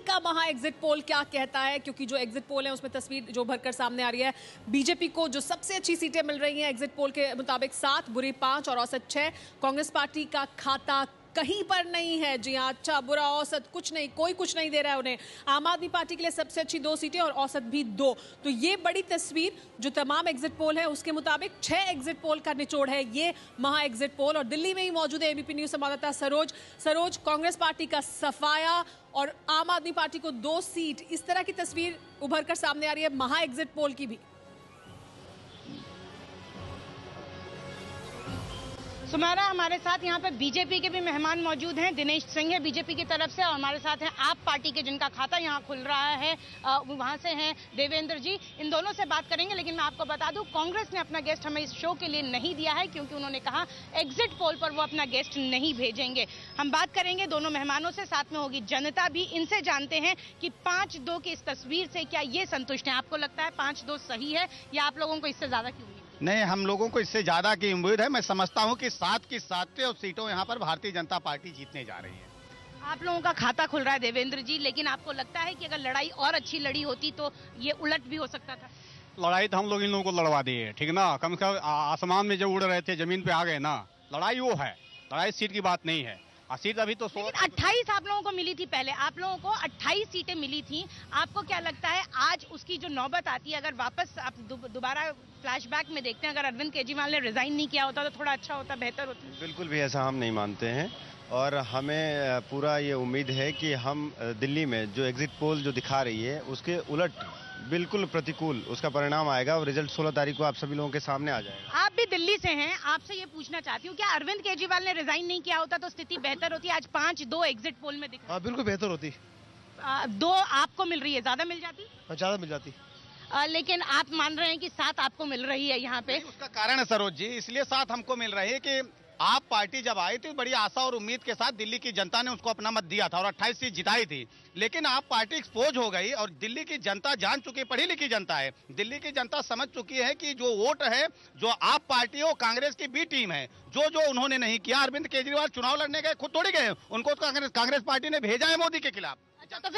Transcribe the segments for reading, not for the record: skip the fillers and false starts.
का महा exit poll क्या कहता है, क्योंकि जो एग्जिट पोल है उसमें तस्वीर जो भरकर सामने आ रही है, बीजेपी को जो सबसे अच्छी सीटें मिल रही हैं एग्जिट पोल के मुताबिक 7, बुरी 5 और औसत 6। कांग्रेस पार्टी का खाता कहीं पर नहीं है। जी हाँ, अच्छा बुरा औसत कुछ नहीं, कोई कुछ नहीं दे रहा है उन्हें। आम आदमी पार्टी के लिए सबसे अच्छी 2 सीटें और औसत भी 2। तो ये बड़ी तस्वीर जो तमाम एग्जिट पोल है उसके मुताबिक 6 एग्जिट पोल का निचोड़ है ये महा एग्जिट पोल। और दिल्ली में ही मौजूद है एबीपी न्यूज संवाददाता सरोज। कांग्रेस पार्टी का सफाया और आम आदमी पार्टी को 2 सीट, इस तरह की तस्वीर उभर कर सामने आ रही है महा एग्जिट पोल की भी। सुमेरा, हमारे साथ यहाँ पे बीजेपी के भी मेहमान मौजूद हैं। दिनेश सिंह है बीजेपी की तरफ से और हमारे साथ हैं आप पार्टी के जिनका खाता यहाँ खुल रहा है, वहाँ से हैं देवेंद्र जी। इन दोनों से बात करेंगे, लेकिन मैं आपको बता दूं कांग्रेस ने अपना गेस्ट हमें इस शो के लिए नहीं दिया है, क्योंकि उन्होंने कहा एग्जिट पोल पर वो अपना गेस्ट नहीं भेजेंगे। हम बात करेंगे दोनों मेहमानों से, साथ में होगी जनता भी। इनसे जानते हैं कि 5-2 की इस तस्वीर से क्या ये संतुष्ट है? आपको लगता है 5-2 सही है या आप लोगों को इससे ज्यादा क्यों? नहीं, हम लोगों को इससे ज्यादा की उम्मीद है। मैं समझता हूं कि 7 की 7 सीटों यहां पर भारतीय जनता पार्टी जीतने जा रही है। आप लोगों का खाता खुल रहा है देवेंद्र जी, लेकिन आपको लगता है कि अगर लड़ाई और अच्छी लड़ी होती तो ये उलट भी हो सकता था? लड़ाई तो हम लोग इन लोगों को लड़वा दिए, ठीक ना। कम से कम आसमान में जब उड़ रहे थे जमीन पे आ गए ना। लड़ाई वो है, लड़ाई सीट की बात नहीं है। सीट अभी तो 28 आप लोगों को मिली थी, पहले आप लोगों को 28 सीटें मिली थी। आपको क्या लगता है आज उसकी जो नौबत आती है, अगर वापस आप दोबारा फ्लैशबैक में देखते हैं, अगर अरविंद केजरीवाल ने रिजाइन नहीं किया होता तो थोड़ा अच्छा होता, बेहतर होता? बिल्कुल भी ऐसा हम नहीं मानते हैं और हमें पूरा ये उम्मीद है कि हम दिल्ली में जो एग्जिट पोल जो दिखा रही है उसके उलट बिल्कुल प्रतिकूल उसका परिणाम आएगा और रिजल्ट 16 तारीख को आप सभी लोगों के सामने आ जाएगा। आप भी दिल्ली से हैं, आपसे ये पूछना चाहती हूँ, क्या अरविंद केजरीवाल ने रिजाइन नहीं किया होता तो स्थिति बेहतर होती? आज 5-2 एग्जिट पोल में दिख रहा है। बिल्कुल बेहतर होती। 2 आपको मिल रही है, ज्यादा मिल जाती? ज्यादा मिल जाती। लेकिन आप मान रहे हैं कि 7 आपको मिल रही है यहाँ पे। उसका कारण है सरोज जी, इसलिए 7 हमको मिल रही है कि आप पार्टी जब आई थी बड़ी आशा और उम्मीद के साथ दिल्ली की जनता ने उसको अपना मत दिया था और 28 सीट जिताई थी। लेकिन आप पार्टी एक्सपोज हो गई और दिल्ली की जनता जान चुकी, पढ़ी लिखी जनता है, दिल्ली की जनता समझ चुकी है कि जो वोट है जो आप पार्टी हो कांग्रेस की बी टीम है। जो उन्होंने नहीं किया, अरविंद केजरीवाल चुनाव लड़ने गए, खुद थोड़ी गए, उनको कांग्रेस पार्टी ने भेजा है मोदी के खिलाफ। अच्छा, तो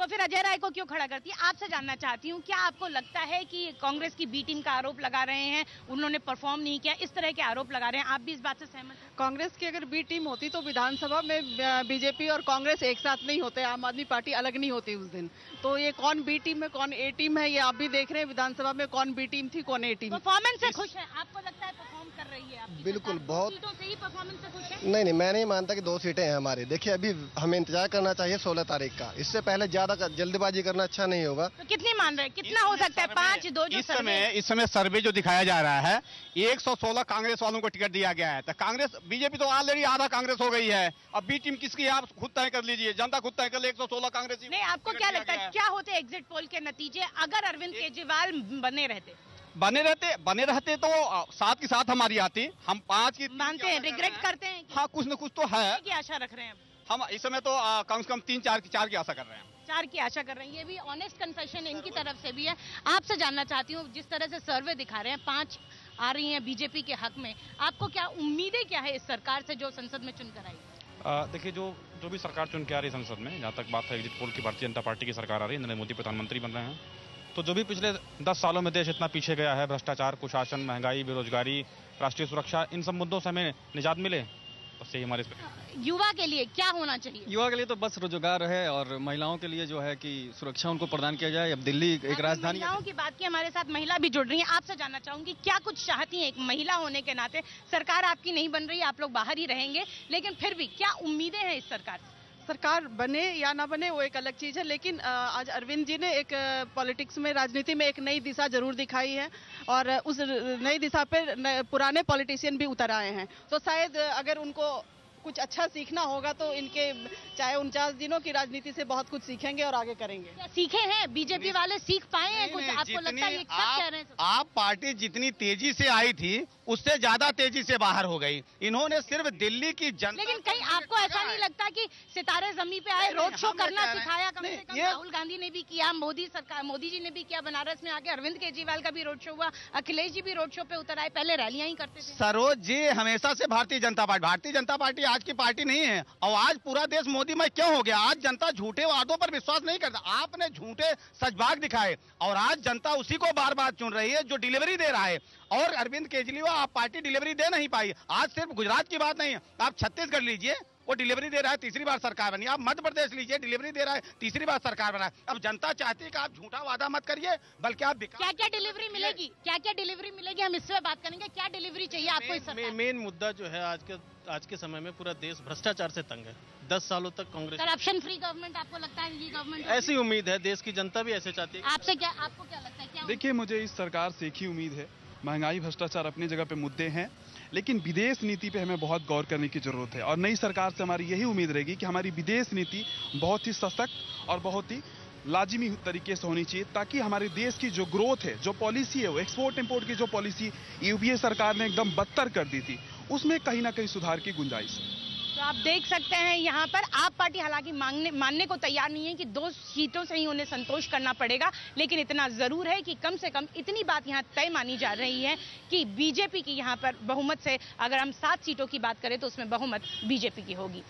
फिर अजय राय को क्यों खड़ा करती है? आपसे जानना चाहती हूँ, क्या आपको लगता है कि कांग्रेस की बी टीम का आरोप लगा रहे हैं, उन्होंने परफॉर्म नहीं किया, इस तरह के आरोप लगा रहे हैं? आप भी इस बात से सहमत हैं? कांग्रेस की अगर बी टीम होती तो विधानसभा में बीजेपी और कांग्रेस एक साथ नहीं होते, आम आदमी पार्टी अलग नहीं होती उस दिन। तो ये कौन बी टीम है कौन ए टीम है, ये आप भी देख रहे हैं विधानसभा में कौन बी टीम थी कौन ए टीम। परफॉर्मेंस से खुश है? आपको लगता है परफॉर्म कर रही है आपकी? बिल्कुल, बहुत सीटों से ही परफॉर्मेंस से खुश है? नहीं, मैं नहीं मानता कि 2 सीटें हैं हमारी। देखिए, अभी हमें इंतजार करना चाहिए 16 तारीख का। इससे पहले ज्यादा जल्दबाजी करना अच्छा नहीं होगा। तो कितनी मान रहे हैं, कितना हो सकता है? 5-2 जो इस समय सर्वे जो दिखाया जा रहा है 116 कांग्रेस वालों को टिकट दिया गया है। तो कांग्रेस बीजेपी तो ऑलरेडी आधा कांग्रेस हो गई है। अब बी टीम किसकी है आप खुद तय कर लीजिए, जनता खुद तय कर ले। 116 कांग्रेस नहीं, आपको क्या लगता है क्या होते एग्जिट पोल के नतीजे अगर अरविंद केजरीवाल बने रहते तो 7 की 7 हमारी आती। हम 5 की मानते हैं, रिग्रेट करते हैं? हाँ, कुछ न कुछ तो है की आशा रख रहे हैं हम इस समय तो कम से कम 3-4 की आशा कर रहे हैं। 4 की आशा कर रहे हैं। ये भी ऑनेस्ट कन्फेशन इनकी तरफ से भी है। आपसे जानना चाहती हूँ, जिस तरह से सर्वे दिखा रहे हैं 5 आ रही हैं बीजेपी के हक में, आपको क्या उम्मीदें क्या है इस सरकार से जो संसद में चुनकर आई? देखिए, जो भी सरकार चुन के आ रही है संसद में, जहाँ तक बात है एग्जिट पोल की, भारतीय जनता पार्टी की सरकार आ रही है, नरेंद्र मोदी प्रधानमंत्री बन रहे हैं। तो जो भी पिछले 10 सालों में देश इतना पीछे गया है, भ्रष्टाचार, कुशासन, महंगाई, बेरोजगारी, राष्ट्रीय सुरक्षा, इन सब मुद्दों से हमें निजात मिले, बस यही हमारे। युवा के लिए क्या होना चाहिए? युवा के लिए तो बस रोजगार है और महिलाओं के लिए जो है कि सुरक्षा उनको प्रदान किया जाए। अब दिल्ली एक राजधानी। महिलाओं की बात की, हमारे साथ महिला भी जुड़ रही हैं। आपसे जानना चाहूंगी, क्या कुछ चाहती हैं एक महिला होने के नाते? सरकार आपकी नहीं बन रही, आप लोग बाहर ही रहेंगे, लेकिन फिर भी क्या उम्मीदें हैं इस सरकार से? सरकार बने या ना बने वो एक अलग चीज है, लेकिन आज अरविंद जी ने एक पॉलिटिक्स में, राजनीति में एक नई दिशा जरूर दिखाई है और उस नई दिशा पे पुराने पॉलिटिशियन भी उतर आए हैं। तो शायद अगर उनको कुछ अच्छा सीखना होगा तो इनके चाहे 49 दिनों की राजनीति से बहुत कुछ सीखेंगे और आगे करेंगे। क्या सीखे हैं बीजेपी वाले? सीख पाए हैं कुछ? आपको लगता है ये सब कह रहे हैं? आप पार्टी जितनी तेजी से आई थी उससे ज्यादा तेजी से बाहर हो गई। इन्होंने सिर्फ दिल्ली की जनता। लेकिन कहीं आपको ऐसा नहीं लगता कि सितारे जमीन पे आए, रोड शो करना सिखाया? कम से कम राहुल गांधी ने भी किया, मोदी जी ने भी किया, बनारस में आके अरविंद केजरीवाल का भी रोड शो हुआ, अखिलेश जी भी रोड शो पे उतर आए, पहले रैलियां ही करते थे। सरोज जी, हमेशा से भारतीय जनता पार्टी आज की पार्टी नहीं है। और आज पूरा देश मोदीमय क्यों हो गया? आज जनता झूठे वादों पर विश्वास नहीं करता। आपने झूठे सचबाग दिखाए और आज जनता उसी को बार बार चुन रही है जो डिलीवरी दे रहा है। और अरविंद केजरीवाल, आप पार्टी डिलीवरी दे नहीं पाई। आज सिर्फ गुजरात की बात नहीं है, आप छत्तीसगढ़ लीजिए, वो डिलीवरी दे रहा है, तीसरी बार सरकार बनी। आप मध्य प्रदेश लीजिए, डिलीवरी दे रहा है, तीसरी बार सरकार बना है। अब जनता चाहती है कि आप झूठा वादा मत करिए, बल्कि आप क्या क्या डिलीवरी मिलेगी, क्या क्या डिलीवरी मिलेगी, हम इससे बात करेंगे। क्या डिलीवरी चाहिए आपको इस सरकार? मेन मुद्दा जो है आज के समय में पूरा देश भ्रष्टाचार से तंग है। 10 सालों तक कांग्रेस करप्शन फ्री गवर्नमेंट आपको लगता है ये गवर्नमेंट? ऐसी उम्मीद है, देश की जनता भी ऐसे चाहती है। आपको क्या लगता है? क्या देखिए, मुझे इस सरकार से एक ही उम्मीद है। महंगाई, भ्रष्टाचार अपनी जगह पे मुद्दे हैं, लेकिन विदेश नीति पे हमें बहुत गौर करने की जरूरत है। और नई सरकार से हमारी यही उम्मीद रहेगी कि हमारी विदेश नीति बहुत ही सशक्त और बहुत ही लाजिमी तरीके से होनी चाहिए, ताकि हमारे देश की जो ग्रोथ है, जो पॉलिसी है, वो एक्सपोर्ट इंपोर्ट की जो पॉलिसी यूपीए सरकार ने एकदम बदतर कर दी थी, उसमें कहीं ना कहीं सुधार की गुंजाइश है। तो आप देख सकते हैं यहाँ पर आप पार्टी हालांकि मानने को तैयार नहीं है कि 2 सीटों से ही उन्हें संतोष करना पड़ेगा, लेकिन इतना जरूर है कि कम से कम इतनी बात यहाँ तय मानी जा रही है कि बीजेपी की यहाँ पर बहुमत से, अगर हम 7 सीटों की बात करें तो उसमें बहुमत बीजेपी की होगी।